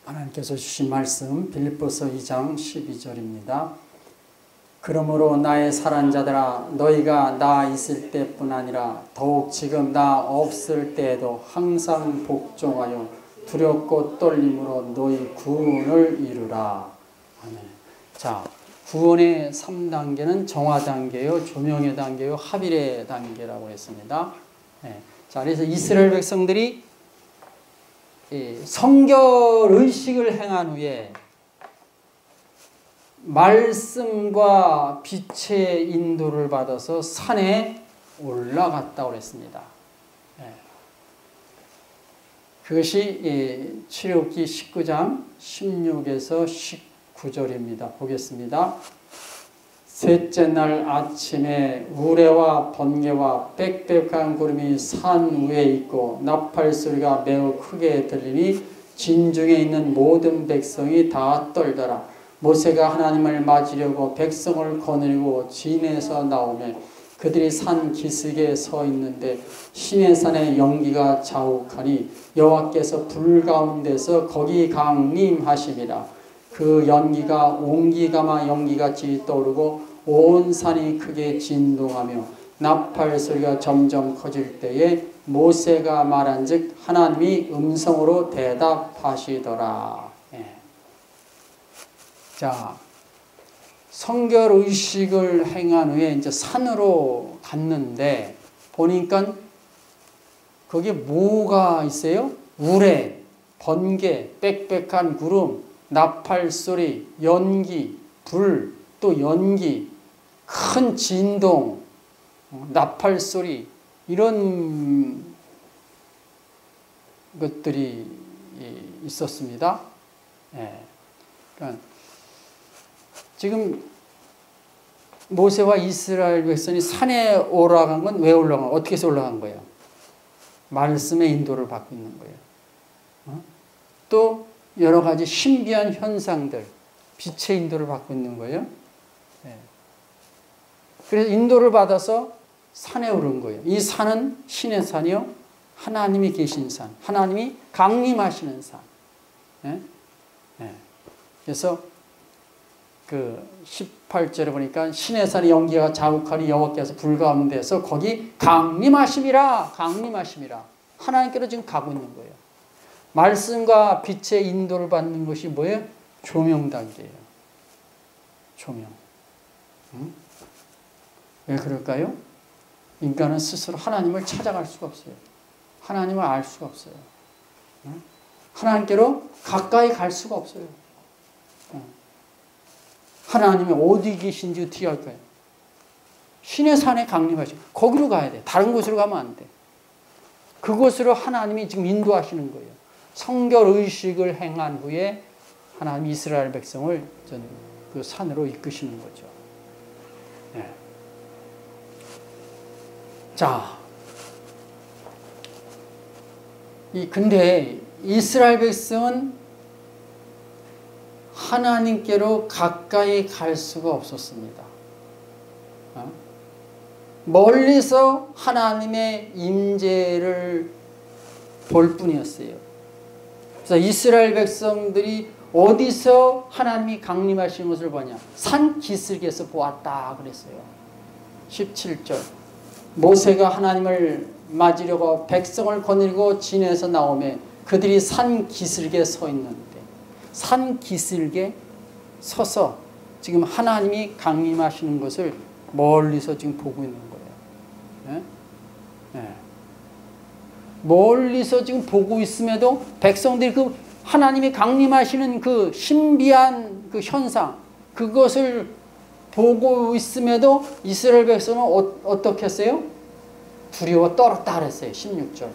하나님께서 주신 말씀 빌립보서 2장 12절입니다. 그러므로 나의 사랑하는 자들아 너희가 나 있을 때뿐 아니라 더욱 지금 나 없을 때에도 항상 복종하여 두렵고 떨림으로 너희 구원을 이루라. 아멘. 자, 구원의 3단계는 정화 단계요, 조명의 단계요, 합일의 단계라고 했습니다. 네. 자, 그래서 이스라엘 백성들이 성결 의식을 행한 후에 말씀과 빛의 인도를 받아서 산에 올라갔다고 그랬습니다. 그것이 출애굽기 19장 16에서 19절입니다. 보겠습니다. 셋째 날 아침에 우레와 번개와 빽빽한 구름이 산 위에 있고 나팔 소리가 매우 크게 들리니 진중에 있는 모든 백성이 다 떨더라. 모세가 하나님을 맞으려고 백성을 거느리고 진에서 나오며 그들이 산 기슭에 서 있는데 시내산의 연기가 자욱하니 여호와께서 불 가운데서 거기 강림하심이라. 그 연기가 옹기가마 연기같이 떠오르고 온 산이 크게 진동하며 나팔 소리가 점점 커질 때에 모세가 말한즉 하나님이 음성으로 대답하시더라. 자, 성결 의식을 행한 후에 이제 산으로 갔는데 보니까 거기에 뭐가 있어요? 우레, 번개, 빽빽한 구름, 나팔 소리, 연기, 불, 또 연기, 큰 진동, 나팔 소리 이런 것들이 있었습니다. 그러니까 지금 모세와 이스라엘 백성이 산에 올라간 건 왜 올라간 거예요? 어떻게 해서 올라간 거예요? 말씀의 인도를 받고 있는 거예요. 또 여러 가지 신비한 현상들, 빛의 인도를 받고 있는 거예요. 그래서 인도를 받아서 산에 오른 거예요. 이 산은 신의 산이요, 하나님이 계신 산, 하나님이 강림하시는 산. 그래서 그 18절에 보니까 신의 산의 연기가 자욱하니 여호와께서 불 가운데서 거기 강림하심이라, 강림하심이라. 하나님께로 지금 가고 있는 거예요. 말씀과 빛의 인도를 받는 것이 뭐예요? 조명 단계예요. 조명. 왜 그럴까요? 인간은 스스로 하나님을 찾아갈 수가 없어요. 하나님을 알 수가 없어요. 하나님께로 가까이 갈 수가 없어요. 하나님이 어디 계신지 어떻게 할까요? 신의 산에 강림하시고 거기로 가야 돼. 다른 곳으로 가면 안 돼. 그곳으로 하나님이 지금 인도하시는 거예요. 성결 의식을 행한 후에 하나님 이스라엘 백성을 그 산으로 이끄시는 거죠. 네. 자, 근데 이스라엘 백성은 하나님께로 가까이 갈 수가 없었습니다. 멀리서 하나님의 임재를 볼 뿐이었어요. 그래서 이스라엘 백성들이 어디서 하나님이 강림하신 것을 보냐? 산 기슭에서 보았다 그랬어요. 17절. 모세가 하나님을 맞으려고 백성을 거느리고 진에서 나오며 그들이 산 기슭에 서 있는데 산 기슭에 서서 지금 하나님이 강림하시는 것을 멀리서 지금 보고 있는 거예요. 멀리서 지금 보고 있음에도 백성들이 그 하나님이 강림하시는 그 신비한 그 현상, 그것을 보고 있음에도 이스라엘 백성은 어떻게 했어요? 두려워 떨었다 그랬어요. 16절.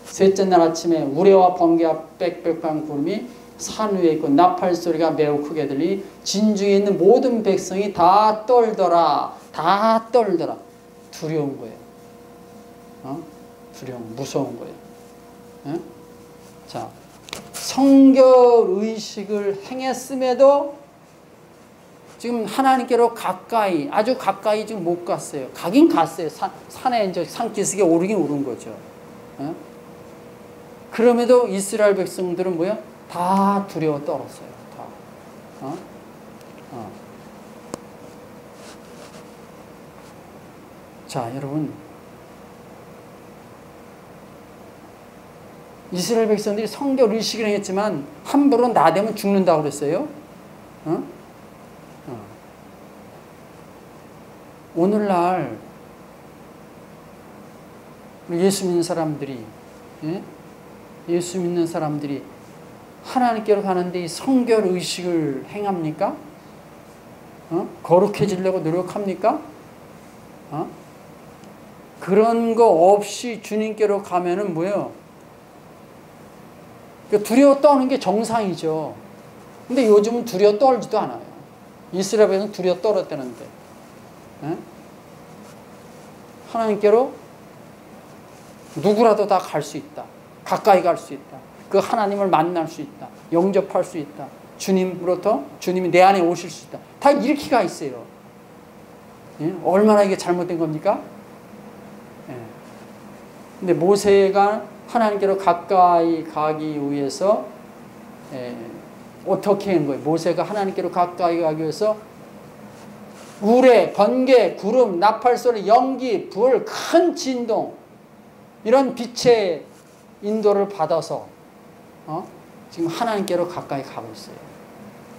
셋째 날 아침에 우레와 번개와 빽빽한 구름이 산 위에 있고 나팔 소리가 매우 크게 들리니 진중에 있는 모든 백성이 다 떨더라. 다 떨더라. 두려운 거예요. 무서운 거예요. 자, 성결 의식을 행했음에도 지금 하나님께로 가까이, 아주 가까이 지금 못 갔어요. 가긴 갔어요. 산에 이제 산기슭에 오르긴 오른 거죠. 그럼에도 이스라엘 백성들은 뭐야? 다 두려워 떨었어요. 다. 자, 여러분. 이스라엘 백성들이 성결 의식을 했지만 함부로 나대면 죽는다고 그랬어요. 오늘날 예수 믿는 사람들이, 예수 믿는 사람들이 하나님께로 가는데 이 성결 의식을 행합니까? 거룩해지려고 노력합니까? 그런 거 없이 주님께로 가면은 뭐예요? 두려워 떠는 게 정상이죠. 근데 요즘은 두려워 떨지도 않아요. 이스라엘은 두려워 떨었다는데. 하나님께로 누구라도 다 갈 수 있다. 가까이 갈 수 있다. 그 하나님을 만날 수 있다. 영접할 수 있다. 주님으로부터 주님이 내 안에 오실 수 있다. 다 이렇게 가 있어요. 얼마나 이게 잘못된 겁니까? 근데 모세가 하나님께로 가까이 가기 위해서 어떻게 한 거예요? 모세가 하나님께로 가까이 가기 위해서 우레, 번개, 구름, 나팔소리, 연기, 불, 큰 진동 이런 빛의 인도를 받아서 지금 하나님께로 가까이 가고 있어요.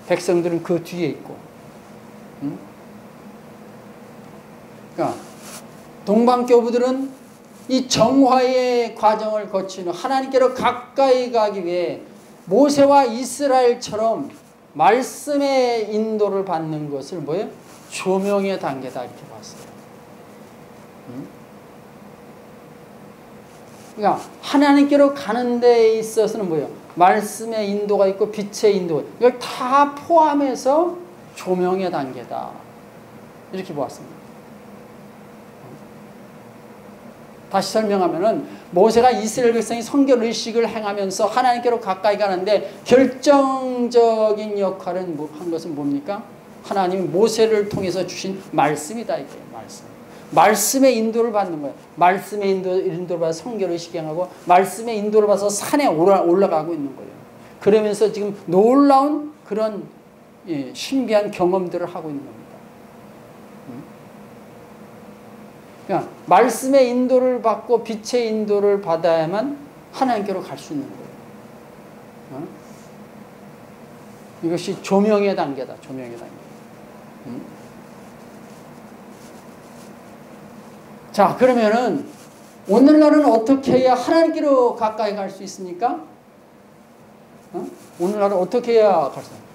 백성들은 그 뒤에 있고. 그러니까 동방교부들은 이 정화의 과정을 거치는 하나님께로 가까이 가기 위해 모세와 이스라엘처럼 말씀의 인도를 받는 것을 뭐예요? 조명의 단계다 이렇게 봤어요. 그러니까 하나님께로 가는 데 있어서는 뭐예요? 말씀의 인도가 있고 빛의 인도, 이걸 다 포함해서 조명의 단계다 이렇게 보았습니다. 다시 설명하면은 모세가 이스라엘 백성이 성결 의식을 행하면서 하나님께로 가까이 가는데 결정적인 역할을 한 것은 뭡니까? 하나님이 모세를 통해서 주신 말씀이다 이거예요. 말씀의 인도를 받는 거예요. 말씀의 인도를 받아서 성결 의식을 행하고 말씀의 인도를 받아서 산에 올라가고 있는 거예요. 그러면서 지금 놀라운 그런 신비한 경험들을 하고 있는 겁니다. 그러니까 말씀의 인도를 받고 빛의 인도를 받아야만 하나님께로 갈 수 있는 거예요. 이것이 조명의 단계다. 조명의 단계. 자, 그러면은 오늘날은 어떻게 해야 하나님께로 가까이 갈 수 있습니까? 오늘날은 어떻게 해야 갈 수 있습니까?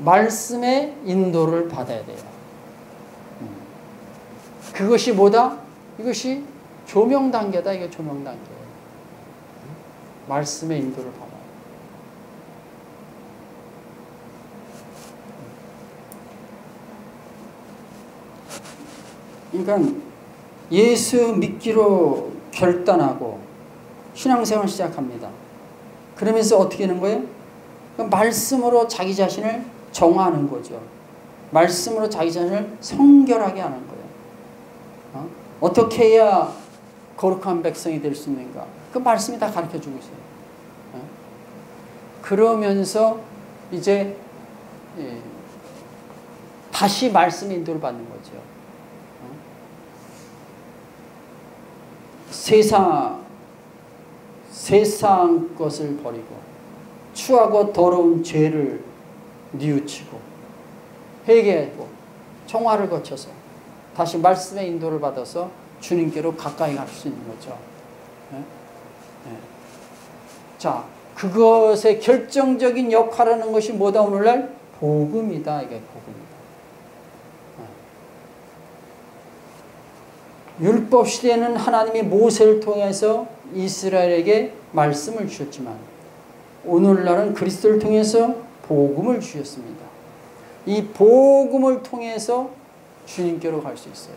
말씀의 인도를 받아야 돼요. 그것이 뭐다? 이것이 조명 단계다. 이게 조명 단계. 말씀의 인도를 받아. 그러니까 예수 믿기로 결단하고 신앙생활을 시작합니다. 그러면서 어떻게 하는 거예요? 말씀으로 자기 자신을 정화하는 거죠. 말씀으로 자기 자신을 성결하게 하는 거예요. 어떻게 해야 거룩한 백성이 될 수 있는가? 그 말씀이 다 가르쳐주고 있어요. 그러면서 이제 다시 말씀의 인도를 받는 거죠. 세상 것을 버리고 추하고 더러운 죄를 뉘우치고 회개하고 청화를 거쳐서 다시 말씀의 인도를 받아서 주님께로 가까이 갈 수 있는 거죠. 자, 그것의 결정적인 역할을 하는 것이 뭐다? 오늘날 복음이다. 이게 복음이다. 율법 시대에는 하나님이 모세를 통해서 이스라엘에게 말씀을 주셨지만 오늘날은 그리스도를 통해서 복음을 주셨습니다. 이 복음을 통해서 주님께로 갈 수 있어요.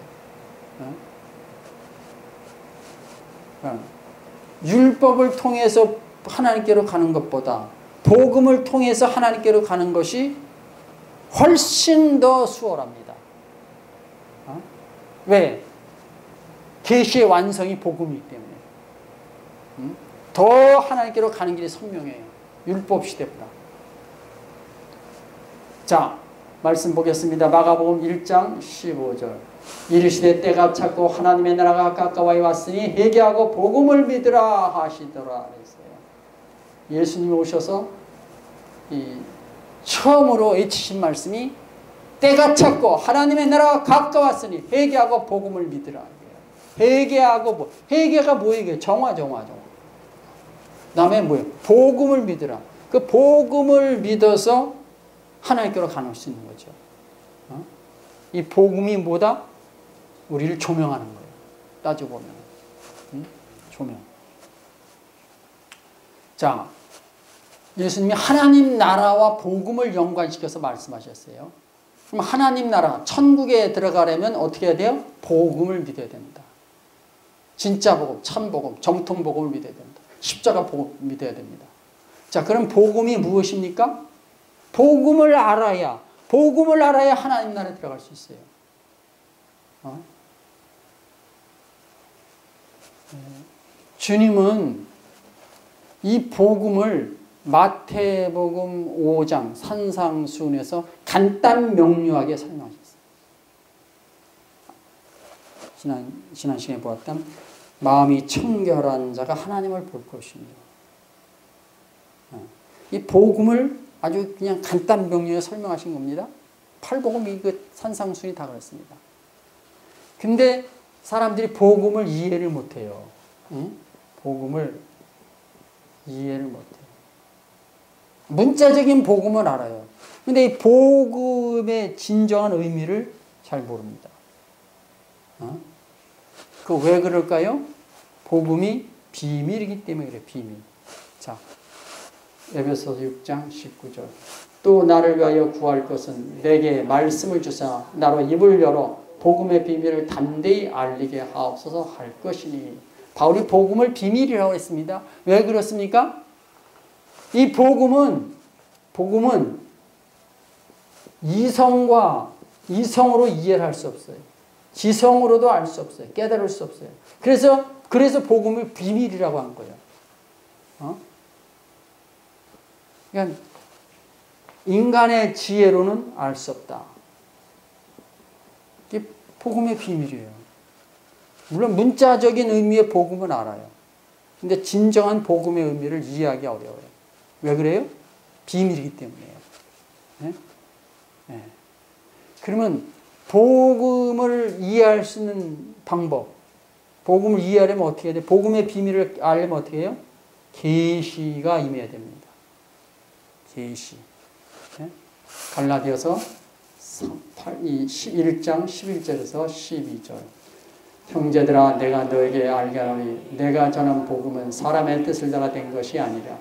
율법을 통해서 하나님께로 가는 것보다 복음을 통해서 하나님께로 가는 것이 훨씬 더 수월합니다. 왜? 계시의 완성이 복음이기 때문에 더 하나님께로 가는 길이 선명해요. 율법 시대보다. 자, 말씀 보겠습니다. 마가복음 1장 15절. 이르시되 때가 찼고 하나님의 나라가 가까이 왔으니 회개하고 복음을 믿으라 하시더라 그랬어요. 예수님이 오셔서 처음으로 외치신 말씀이 때가 찼고 하나님의 나라가 가까웠으니 회개하고 복음을 믿으라. 회개하고 회개가 뭐예요? 정화. 그다음에 뭐예요? 복음을 믿으라. 그 복음을 믿어서 하나님께로 가는 수 있는 거죠. 이 복음이 뭐다? 우리를 조명하는 거예요. 따지고 보면. 조명. 자, 예수님이 하나님 나라와 복음을 연관시켜서 말씀하셨어요. 그럼 하나님 나라, 천국에 들어가려면 어떻게 해야 돼요? 복음을 믿어야 됩니다. 진짜 복음, 참 복음, 정통 복음을 믿어야 됩니다. 십자가 복음 믿어야 됩니다. 자, 그럼 복음이 무엇입니까? 복음을 알아야 하나님 나라에 들어갈 수 있어요. 주님은 이 복음을 마태복음 5장 산상수훈에서 간단 명료하게 설명하셨어요. 지난 시간에 보았던 마음이 청결한 자가 하나님을 볼 것이며, 이 복음을 아주 그냥 간단 명료하게 설명하신 겁니다. 팔복음 그 산상수훈이 다 그렇습니다. 근데 사람들이 복음을 이해를 못해요. 복음을 이해를 못해요. 문자적인 복음은 알아요. 근데 이 복음의 진정한 의미를 잘 모릅니다. 그 왜 그럴까요? 복음이 비밀이기 때문에 그래요. 비밀. 자, 에베소서 6장 19절. 또 나를 위하여 구할 것은 내게 말씀을 주사 나로 입을 열어 복음의 비밀을 담대히 알리게 하옵소서 할 것이니. 바울이 복음을 비밀이라고 했습니다. 왜 그렇습니까? 이 복음은 이성으로 이해를 할 수 없어요. 지성으로도 알 수 없어요. 깨달을 수 없어요. 그래서 복음을 비밀이라고 한 거예요. 그러니까 인간의 지혜로는 알 수 없다. 이게 복음의 비밀이에요. 물론 문자적인 의미의 복음은 알아요. 근데 진정한 복음의 의미를 이해하기 어려워요. 왜 그래요? 비밀이기 때문이에요. 네? 네. 그러면 복음을 이해할 수 있는 방법, 복음을 이해하려면 어떻게 해야 돼요? 복음의 비밀을 알려면 어떻게 해요? 계시가 임해야 됩니다. 계시. 네? 갈라디아서 1장 11절에서 12절. 형제들아 내가 너에게 알게 하노니 내가 전한 복음은 사람의 뜻을 따라 된 것이 아니라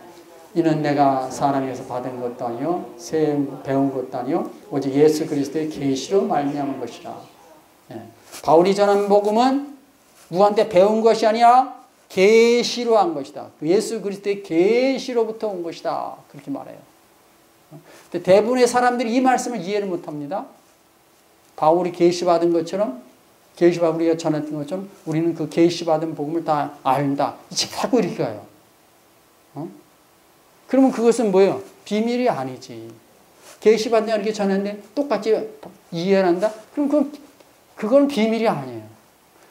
이는 내가 사람에게서 받은 것도 아니요 배운 것도 아니요 오직 예수 그리스도의 계시로 말미암은 것이라. 예. 바울이 전한 복음은 누구한테 배운 것이 아니라 계시로 한 것이다. 예수 그리스도의 계시로부터 온 것이다. 그렇게 말해요. 근데 대부분의 사람들이 이 말씀을 이해를 못합니다. 바울이 계시받은 것처럼 계시받은 우리가 전했던 것처럼 우리는 그 계시받은 복음을 다 안다. 이제 자꾸 이렇게 가요. 그러면 그것은 뭐예요? 비밀이 아니지. 계시받은 이렇게 전했는데 똑같이 이해를 한다? 그럼 그건 비밀이 아니에요.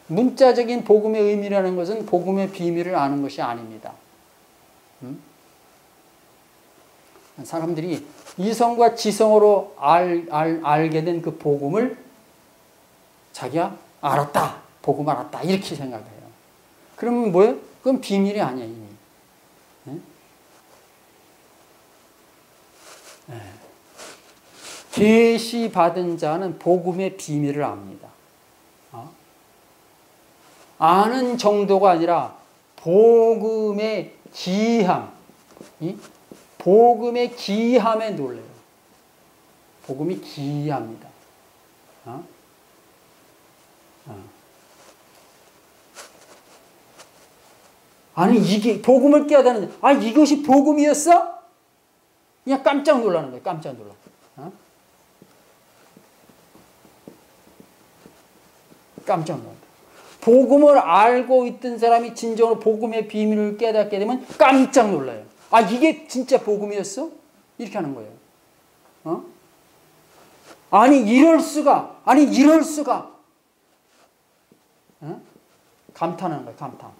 문자적인 복음의 의미라는 것은 복음의 비밀을 아는 것이 아닙니다. 사람들이 이성과 지성으로 알게 된 그 복음을 자기가 알았다. 복음 알았다. 이렇게 생각해요. 그러면 뭐예요? 그건 비밀이 아니에요. 이미. 네? 네. 계시 받은 자는 복음의 비밀을 압니다. 아는 정도가 아니라 복음의 기함, 복음의 기함에 놀래요. 복음이 기합니다. 아니 이게 복음을 깨닫는, 이것이 복음이었어? 그냥 깜짝 놀라는 거예요. 깜짝 놀라. 깜짝 놀라. 복음을 알고 있던 사람이 진정으로 복음의 비밀을 깨닫게 되면 깜짝 놀라요. 아, 이게 진짜 복음이었어? 이렇게 하는 거예요. 아니, 이럴 수가. 아니, 이럴 수가. 감탄하는 거예요, 감탄.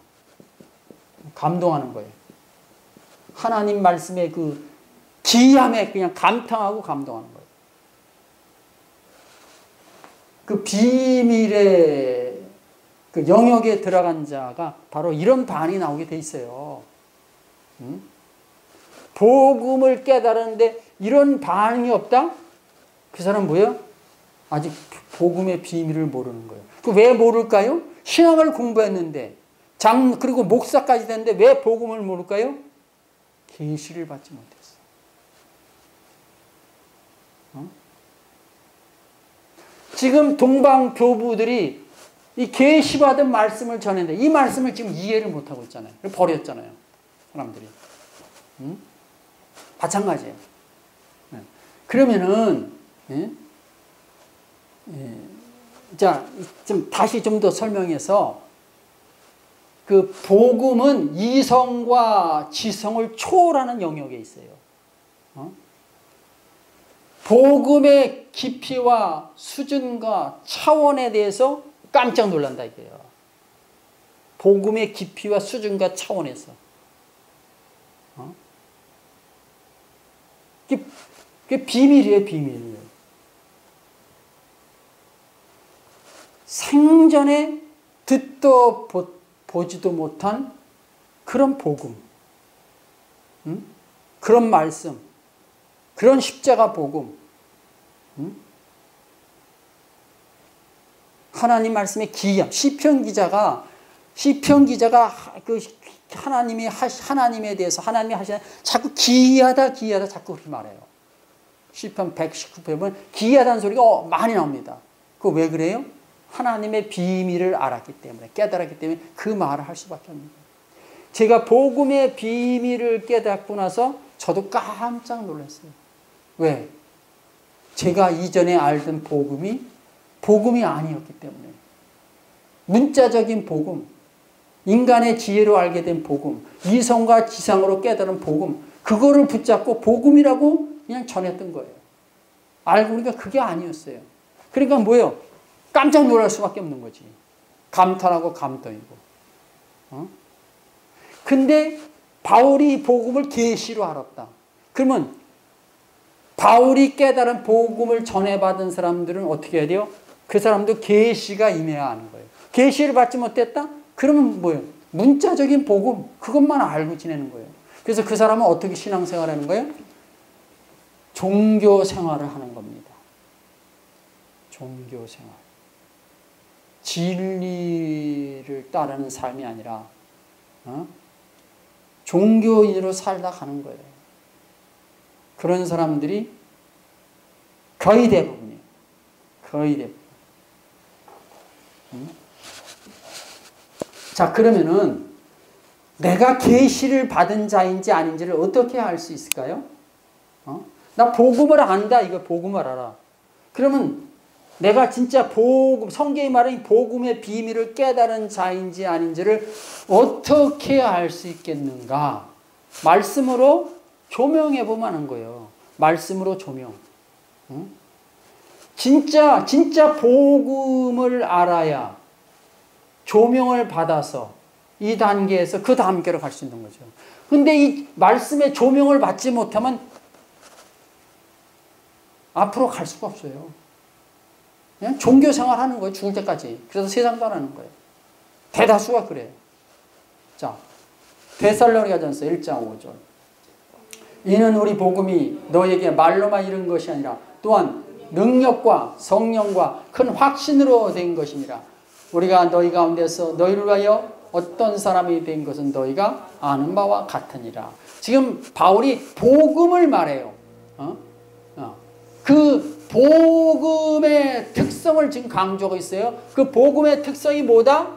감동하는 거예요. 하나님 말씀의 그 기이함에 그냥 감탄하고 감동하는 거예요. 그 비밀의 그 영역에 들어간 자가 바로 이런 반응이 나오게 돼 있어요. 복음을 깨달았는데 이런 반응이 없다? 그 사람 뭐예요? 아직 복음의 비밀을 모르는 거예요. 그 왜 모를까요? 신학을 공부했는데 그리고 목사까지 됐는데 왜 복음을 모를까요? 계시를 받지 못했어. 지금 동방 교부들이 이 계시받은 말씀을 전했는데 이 말씀을 지금 이해를 못하고 있잖아요. 버렸잖아요. 사람들이. 마찬가지예요. 그러면은 자, 좀 다시 좀 더 설명해서 그 복음은 이성과 지성을 초월하는 영역에 있어요. 복음의 깊이와 수준과 차원에 대해서 깜짝 놀란다 이거예요. 복음의 깊이와 수준과 차원에서. 그게 비밀이에요, 비밀. 생전에 듣도 보지도 못한 그런 복음, 그런 말씀, 그런 십자가 복음, 하나님 말씀의 기이함. 시편 기자가 그 하나님에 대해서 하나님이 하시는 자꾸 기이하다 자꾸 그렇게 말해요. 시편 119편 보면 기이하다는 소리가 많이 나옵니다. 그거 왜 그래요? 하나님의 비밀을 알았기 때문에, 깨달았기 때문에 그 말을 할 수밖에 없는 거예요. 제가 복음의 비밀을 깨닫고 나서 저도 깜짝 놀랐어요. 왜? 제가 이전에 알던 복음이 아니었기 때문에. 문자적인 복음, 인간의 지혜로 알게 된 복음, 이성과 지상으로 깨달은 복음, 그거를 붙잡고 복음이라고 그냥 전했던 거예요. 알고 보니까 그게 아니었어요. 그러니까 뭐예요? 깜짝 놀랄 수밖에 없는 거지. 감탄하고 감동이고. 근데 바울이 복음을 계시로 알았다. 그러면 바울이 깨달은 복음을 전해받은 사람들은 어떻게 해야 돼요? 그 사람도 계시가 임해야 하는 거예요. 계시를 받지 못했다? 그러면 뭐예요? 문자적인 복음, 그것만 알고 지내는 거예요. 그래서 그 사람은 어떻게 신앙생활을 하는 거예요? 종교 생활을 하는 겁니다. 종교 생활. 진리를 따르는 삶이 아니라 종교인으로 살다 가는 거예요. 그런 사람들이 거의 대부분이에요. 거의 대부분. 자, 그러면은 내가 계시를 받은 자인지 아닌지를 어떻게 알 수 있을까요? 나 복음을 안다. 이거 복음을 알아. 그러면 내가 진짜 성경이 말하는 복음의 비밀을 깨달은 자인지 아닌지를 어떻게 알 수 있겠는가? 말씀으로 조명해 보면 하는 거예요. 말씀으로 조명. 진짜 복음을 알아야 조명을 받아서 이 단계에서 그 단계로 갈 수 있는 거죠. 근데 이 말씀의 조명을 받지 못하면 앞으로 갈 수가 없어요. 그냥 종교 생활하는 거예요. 죽을 때까지. 그래서 세상 따라하는 거예요. 대다수가 그래요. 자, 데살로니가전서 1장 5절. 이는 우리 복음이 너에게 말로만 이른 것이 아니라 또한 능력과 성령과 큰 확신으로 된 것이니라. 우리가 너희 가운데서 너희를 위하여 어떤 사람이 된 것은 너희가 아는 바와 같으니라. 지금 바울이 복음을 말해요. 그 복음의 특성을 지금 강조하고 있어요. 그 복음의 특성이 뭐다?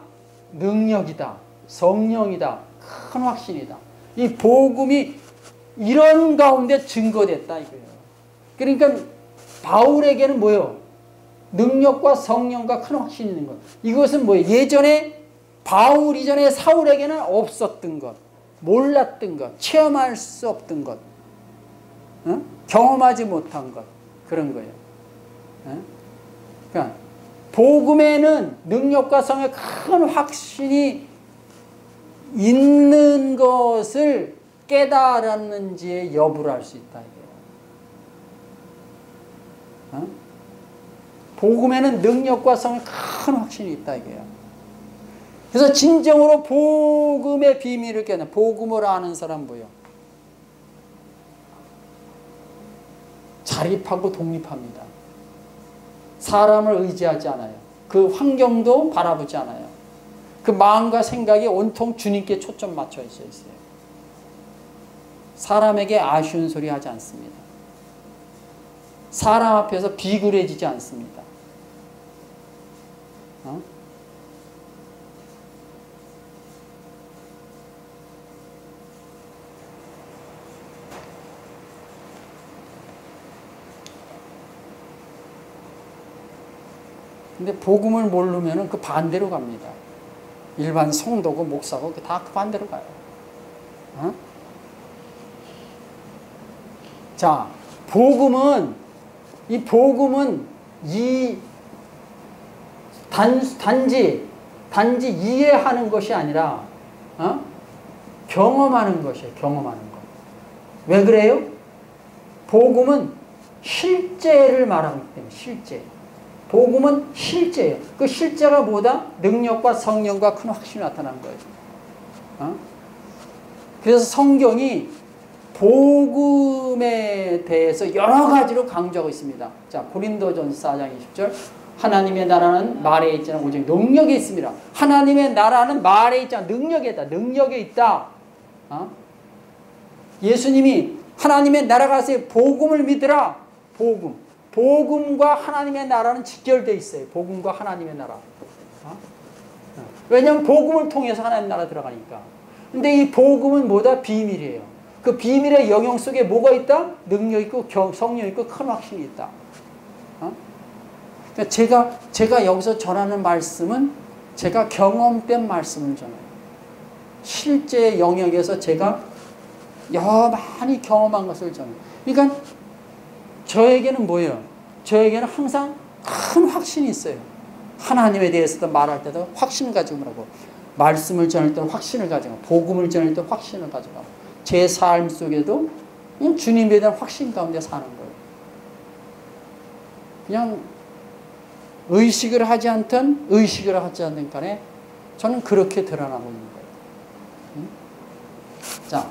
능력이다. 성령이다. 큰 확신이다. 이 복음이 이런 가운데 증거됐다 이거예요. 그러니까 바울에게는 뭐예요? 능력과 성령과 큰 확신이 있는 것. 이것은 뭐예요? 예전에 바울 이전에 사울에게는 없었던 것. 몰랐던 것, 체험할 수 없던 것, 경험하지 못한 것, 그런 거예요. 그러니까 복음에는 능력과 성의 큰 확신이 있는 것을 깨달았는지의 여부를 알 수 있다. 복음에는 능력과 성의 큰 확신이 있다 이게요. 그래서 진정으로 복음의 비밀을 깨는, 복음을 아는 사람 뭐예요? 자립하고 독립합니다. 사람을 의지하지 않아요. 그 환경도 바라보지 않아요. 그 마음과 생각이 온통 주님께 초점 맞춰 있어요. 사람에게 아쉬운 소리 하지 않습니다. 사람 앞에서 비굴해지지 않습니다. 근데 복음을 모르면 그 반대로 갑니다. 일반 성도고 목사고 다 그 반대로 가요. 자, 복음은 단지 이해하는 것이 아니라 경험하는 것이에요. 경험하는 것. 왜 그래요? 복음은 실제를 말하기 때문에 실제. 복음은 실제예요. 그 실제가 뭐다? 능력과 성령과 큰 확신이 나타난 거예요. 그래서 성경이 복음에 대해서 여러 가지로 강조하고 있습니다. 자, 고린도전서 4장 20절. 하나님의 나라는 말에 있지 않아 오직 능력에 있습니다. 하나님의 나라는 말에 있지 않아 능력에 있다. 능력에 있다. 예수님이 하나님의 나라가 왔으니 복음을 믿으라. 복음. 복음과 하나님의 나라는 직결되어 있어요. 복음과 하나님의 나라. 왜냐하면 복음을 통해서 하나님의 나라 들어가니까. 근데 이 복음은 뭐다? 비밀이에요. 그 비밀의 영역 속에 뭐가 있다? 능력 있고 성령 있고 큰 확신이 있다. 그러니까 제가 여기서 전하는 말씀은 제가 경험된 말씀을 전해요. 실제 영역에서 제가 많이 경험한 것을 전해요. 그러니까 저에게는 뭐예요? 저에게는 항상 큰 확신이 있어요. 하나님에 대해서도 말할 때도 확신을 가지고 말하고, 말씀을 전할 때는 확신을 가지고, 복음을 전할 때 확신을 가지고, 제 삶 속에도 그냥 주님에 대한 확신 가운데 사는 거예요. 그냥 의식을 하지 않든 의식을 하지 않든 간에 저는 그렇게 드러나고 있는 거예요. 자,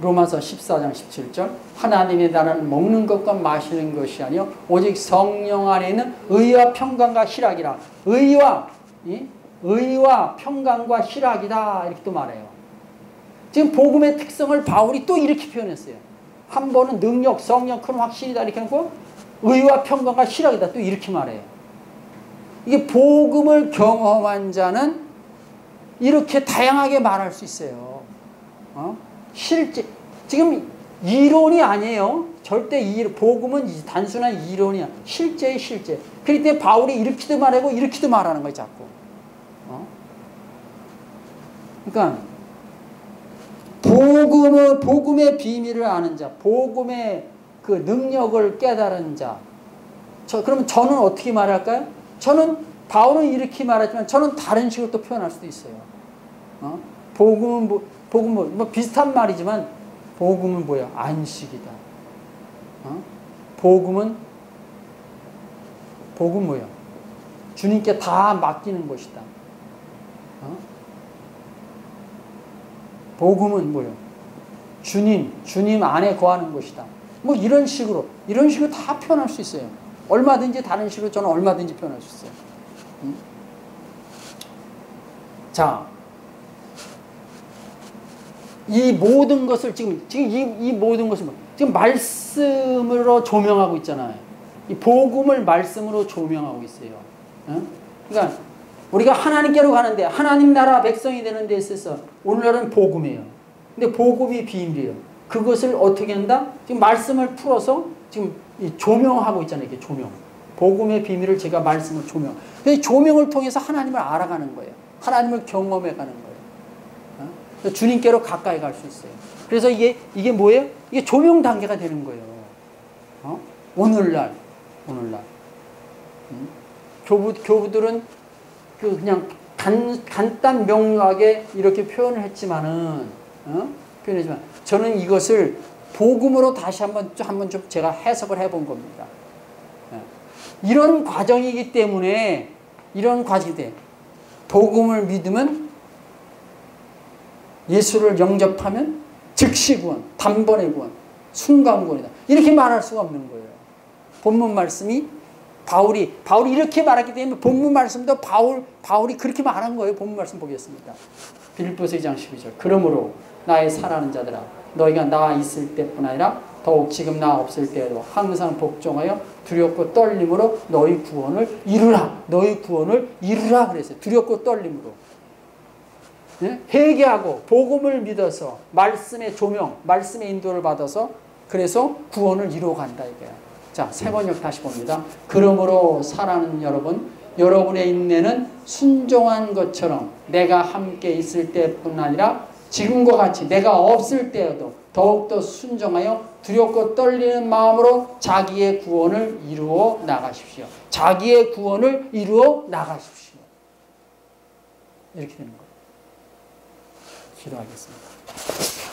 로마서 14장 17절. 하나님의 나라는 먹는 것과 마시는 것이 아니요 오직 성령 안에 있는 의와 평강과 희락이라. 의와 평강과 희락이다. 이렇게 또 말해요. 지금 복음의 특성을 바울이 또 이렇게 표현했어요. 한 번은 능력, 성령, 큰 확신이다 이렇게 하고 의와 평강과 희락이다 또 이렇게 말해요. 이게 복음을 경험한 자는 이렇게 다양하게 말할 수 있어요. 실제 지금 이론이 아니에요. 절대 복음은 단순한 이론이야. 실제의 실제. 그럴 때 바울이 이렇게도 말하고 이렇게도 말하는 거예요. 자꾸. 그러니까 복음의 비밀을 아는 자, 복음의 그 능력을 깨달은 자. 그러면 저는 어떻게 말할까요? 저는 바울은 이렇게 말하지만 저는 다른 식으로 또 표현할 수도 있어요. 복음은 비슷한 말이지만 복음은 뭐야? 안식이다. 복음은 뭐야? 주님께 다 맡기는 것이다. 복음은 뭐예요? 주님 안에 거하는 것이다. 뭐 이런 식으로 다 표현할 수 있어요. 얼마든지 다른 식으로 저는 얼마든지 표현할 수 있어요. 자, 이 모든 것을 지금 이 모든 것을 지금 말씀으로 조명하고 있잖아요. 이 복음을 말씀으로 조명하고 있어요. 그러니까 우리가 하나님께로 가는데 하나님 나라 백성이 되는 데 있어서 오늘날은 복음이에요. 근데 복음이 비밀이에요. 그것을 어떻게 한다? 지금 말씀을 풀어서 지금 조명하고 있잖아요. 이렇게 조명. 복음의 비밀을 제가 말씀을 조명. 조명을 통해서 하나님을 알아가는 거예요. 하나님을 경험해 가는 거예요. 주님께로 가까이 갈 수 있어요. 그래서 이게 뭐예요? 이게 조명 단계가 되는 거예요. 오늘날. 교부들은 그냥 간단 명료하게 이렇게 표현을 했지만은, 표현했지만, 저는 이것을 복음으로 다시 한번 좀 제가 해석을 해본 겁니다. 이런 과정이기 때문에, 복음을 믿으면, 예수를 영접하면, 즉시 구원, 단번에 구원, 순간 구원이다. 이렇게 말할 수가 없는 거예요. 본문 말씀이 바울이 이렇게 말했기 때문에 본문 말씀도 바울이 그렇게 말한 거예요. 본문 말씀 보겠습니다. 빌립보서 2장 12절. 그러므로 나의 사랑하는 자들아, 너희가 나 있을 때뿐 아니라 더욱 지금 나 없을 때에도 항상 복종하여 두렵고 떨림으로 너희 구원을 이루라. 너희 구원을 이루라 그랬어요. 두렵고 떨림으로. 회개하고 복음을 믿어서 말씀의 조명, 말씀의 인도를 받아서 그래서 구원을 이루어간다 이거야. 자, 세 번역 다시 봅니다. 그러므로 사랑하는 여러분, 여러분의 인내는 순종한 것처럼 내가 함께 있을 때뿐 아니라 지금과 같이 내가 없을 때에도 더욱더 순종하여 두렵고 떨리는 마음으로 자기의 구원을 이루어 나가십시오. 자기의 구원을 이루어 나가십시오. 이렇게 되는 거예요. 기도하겠습니다.